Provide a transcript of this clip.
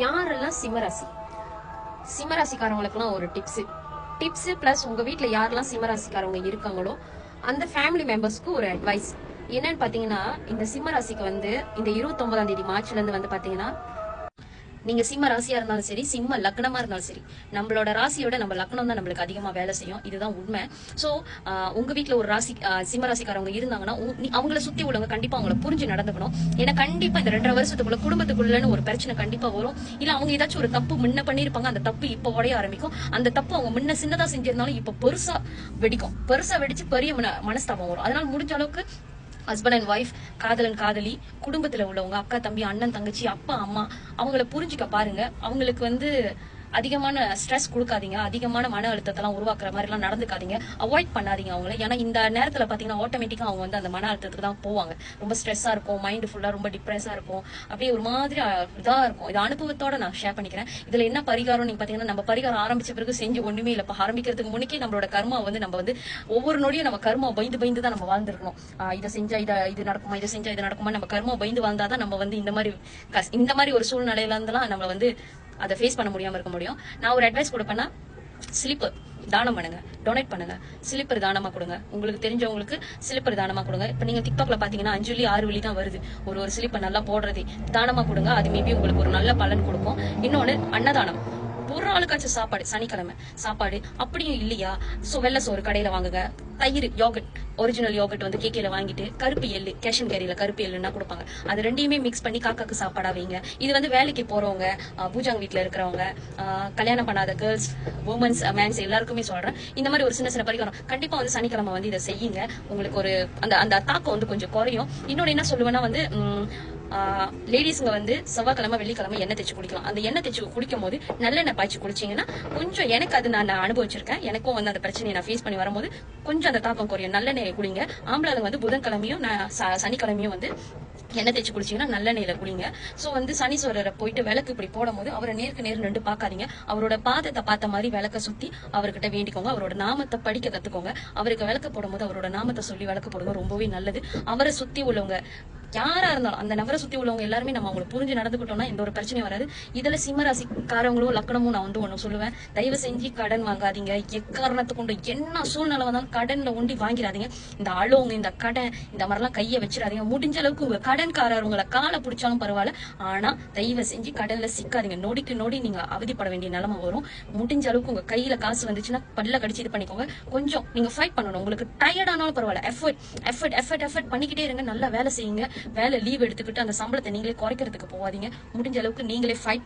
யாரெல்லாம் சிம்மராசி, சிம்மராசிக்காரவங்களுக்குலாம் ஒரு டிப்ஸ் பிளஸ் உங்க வீட்டுல யாரெல்லாம் சிம்மராசிக்காரவங்க இருக்காங்களோ அந்த ஃபேமிலி மெம்பர்ஸ்க்கு ஒரு அட்வைஸ் என்னன்னு பாத்தீங்கன்னா, இந்த சிம்மராசிக்கு வந்து இந்த 29ஆம் தேதி மார்ச்ல இருந்து வந்து பாத்தீங்கன்னா, நீங்க சிம்ம ராசியா இருந்தாலும் சரி, சிம்ம லக்னமா இருந்தாலும் சரி, நம்மளோட ராசியோட நம்ம லக்னம் தான் நம்மளுக்கு அதிகமா வேலை செய்யும். இதுதான் உண்மை. சோ உங்க வீட்டுல ஒரு ராசி சிம்ம ராசிக்காரவங்க இருந்தாங்கன்னா அவங்கள சுத்தி உள்ளவங்க கண்டிப்பா அவங்கள புரிஞ்சு நடந்துக்கணும். ஏன்னா கண்டிப்பா இந்த 2.5 வருஷத்துக்குள்ள குடும்பத்துக்குள்ளன்னு ஒரு பிரச்சனை கண்டிப்பா வரும். இல்ல அவங்க ஏதாச்சும் ஒரு தப்பு முன்ன பண்ணிருப்பாங்க, அந்த தப்பு இப்ப உடைய ஆரம்பிக்கும். அந்த தப்பு அவங்க முன்ன சின்னதா செஞ்சிருந்தாலும் இப்ப பெருசா வெடிச்சு பெரிய மனஸ்தாபம் வரும். அதனால முடிஞ்ச அளவுக்கு ஹஸ்பண்ட் அண்ட் ஒய்ஃப், காதலன் காதலி, குடும்பத்துல உள்ளவங்க அக்கா தம்பி அண்ணன் தங்கச்சி அப்பா அம்மா அவங்கள புரிஞ்சுக்க பாருங்க. அவங்களுக்கு வந்து அதிகமான ஸ்ட்ரெஸ் கொடுக்காதீங்க, அதிகமான மன அழுத்தத்தெல்லாம் உருவாக்குற மாதிரி எல்லாம் நடந்துக்காதீங்க, அவாய்ட் பண்ணாதீங்க அவங்கள. ஏன்னா இந்த நேரத்துல பாத்தீங்கன்னா ஆட்டோமேட்டிக்கா அவங்க வந்து அந்த மன அழுத்தத்துக்கு தான் போவாங்க. ரொம்ப ஸ்ட்ரெஸ்ஸா இருக்கும், மைண்ட் ஃபுல்லா ரொம்ப டிப்ரெஸா இருக்கும், அப்படியே ஒரு மாதிரி இதா இருக்கும். இது அனுபவத்தோட நான் ஷேர் பண்ணிக்கிறேன். இதுல என்ன பரிகாரம் நீங்க பாத்தீங்கன்னா, நம்ம பரிகாரம் ஆரம்பிச்ச பிறகு செஞ்சு ஒண்ணுமே இல்ல. ஆரம்பிக்கிறதுக்கு முன்னே நம்மளோட கர்மா வந்து நம்ம வந்து ஒவ்வொரு நொடியும் நம்ம கர்மா பயந்து தான் நம்ம வாழ்ந்துருக்கணும். இதை செஞ்சா இது நடக்குமா, இதை செஞ்சா இது நடக்குமா, நம்ம கர்மா பயந்து வாழ்ந்தாதான் நம்ம வந்து இந்த மாதிரி ஒரு சூழ்நிலையில இருந்தெல்லாம் நம்ம வந்து அதை ஃபேஸ் பண்ண முடியாம இருக்க முடியும். நான் ஒரு அட்வைஸ் கொடுப்பேன்னா, ஸ்லிப்பர் தானம் பண்ணுங்க, டொனேட் பண்ணுங்க, ஸ்லிப்பர் தானமா கொடுங்க. உங்களுக்கு தெரிஞ்சவங்களுக்கு ஸ்லிப்பர் தானமா கொடுங்க. இப்ப நீங்க டிக்டாக்ல பாத்தீங்கன்னா 5 வழி 6 வழி தான் வருது. ஒரு ஸ்லிப்பர் நல்லா போடுறது தானமா கொடுங்க. அது மேபி உங்களுக்கு ஒரு நல்ல பலன் கொடுக்கும். இன்னொன்னு அன்னதானம். ஒரு ஆளுக்காச்சும் சாப்பாடு, சனிக்கிழமை சாப்பாடு. அப்படியும் இல்லையா, வெள்ளை சோறு கடையில வாங்குங்க. தயிர் யோகட், ஒரிஜினல் யோகட் வந்து கேக்கையில வாங்கிட்டு கருப்பு எள்ளு, கேஷன் கேரியில கருப்பு எள்ளுன்னா கொடுப்பாங்க. அது ரெண்டையுமே மிக்ஸ் பண்ணி காக்காக்கு சாப்பாடா வைங்க. இது வந்து வேலைக்கு போறவங்க, பூஜாங்க வீட்டுல இருக்கிறவங்க, கல்யாணம் பண்ணாத கேர்ள்ஸ், உமன்ஸ், மேன்ஸ் எல்லாருக்குமே சொல்றேன். இந்த மாதிரி ஒரு சின்ன பரிகாரம் கண்டிப்பா வந்து சனிக்கிழமை வந்து இதை செய்யுங்க. உங்களுக்கு ஒரு அந்த தாக்கம் வந்து கொஞ்சம் குறையும். இன்னொன்னு என்ன சொல்லுவேன்னா வந்து, லேடிஸ்ங்க வந்து செவ்வாய்க்கிழமை வெள்ளிக்கிழமை எண்ணெய் தேய்ச்சி குளிக்கலாம். அந்த எண்ணெய் தேய்ச்சி குளிக்கும் போது நல்லெண்ணெய் பாய்ச்சி குளிச்சீங்கன்னா கொஞ்சம், எனக்கு அது நான் அனுபவிச்சிருக்கேன், எனக்கும் வந்து அந்த பிரச்சனையை நான் ஃபேஸ் பண்ணி வரும்போது கொஞ்சம் அந்த தாக்கம் குறையும். நல்லெண்ணெய் குளிங்க. ஆம்பளை வந்து புதன்கிழமையும் சனிக்கிழமையும் வந்து எண்ணெய் தேய்ச்சி குளிச்சீங்கன்னா நல்லெண்ணெயில குளிங்க. சோ வந்து சனீஸ்வரரை போயிட்டு விளக்கு இப்படி போடும் போது அவரை நேருக்கு நேர் நின்று பாக்காதீங்க. அவரோட பாதத்தை பார்த்த மாதிரி விளக்க சுத்தி அவர்கிட்ட வேண்டிக்கோங்க. அவரோட நாமத்தை படிக்க கத்துக்கோங்க. அவருக்கு விளக்கு போடும் போது அவரோட நாமத்தை சொல்லி விளக்கு போடுங்க, ரொம்பவே நல்லது. அவரை சுத்தி உள்ளவங்க யாரா இருந்தாலும் அந்த நபரை சுத்தி உள்ளவங்க எல்லாருமே நம்ம அவங்களை புரிஞ்சு நடந்துக்கிட்டோம்னா எந்த ஒரு பிரச்சனையும் வராது. இதுல சிம்மராசிக்காரங்களும் லக்கணமும் நான் வந்து ஒண்ணு சொல்லுவேன், தயவு செஞ்சு கடன் வாங்காதீங்க. எக்காரணத்தை கொண்டு என்ன சூழ்நிலை வந்தாலும் கடன்ல ஒண்டி வாங்கிடாதீங்க. இந்த அழுவங்க, இந்த கடன், இந்த மாதிரிலாம் கையை வச்சிடாதீங்க. முடிஞ்ச அளவுக்கு உங்க கடன்காரர் உங்களை காலை பிடிச்சாலும் பரவாயில்ல, ஆனா தயவு செஞ்சு கடன்ல சிக்காதீங்க. நொடிக்கு நொடி நீங்க அவதிப்பட வேண்டிய நிலைமை வரும். முடிஞ்ச அளவுக்கு உங்க கையில காசு வந்துச்சுன்னா பல்ல கடிச்சு இது பண்ணிக்கோங்க. கொஞ்சம் நீங்க ஃபைட் பண்ணணும். உங்களுக்கு டயர்ட் ஆனாலும் பரவாயில்ல, எஃபர்ட் பண்ணிக்கிட்டே இருங்க. நல்லா வேலை செய்யுங்க. வேலை லீவ் எடுத்துக்கிட்டு அந்த சம்பளத்தை நீங்களே குறைக்கிறதுக்கு போவாதீங்க. முடிஞ்ச அளவுக்கு நீங்களே ஃபைட்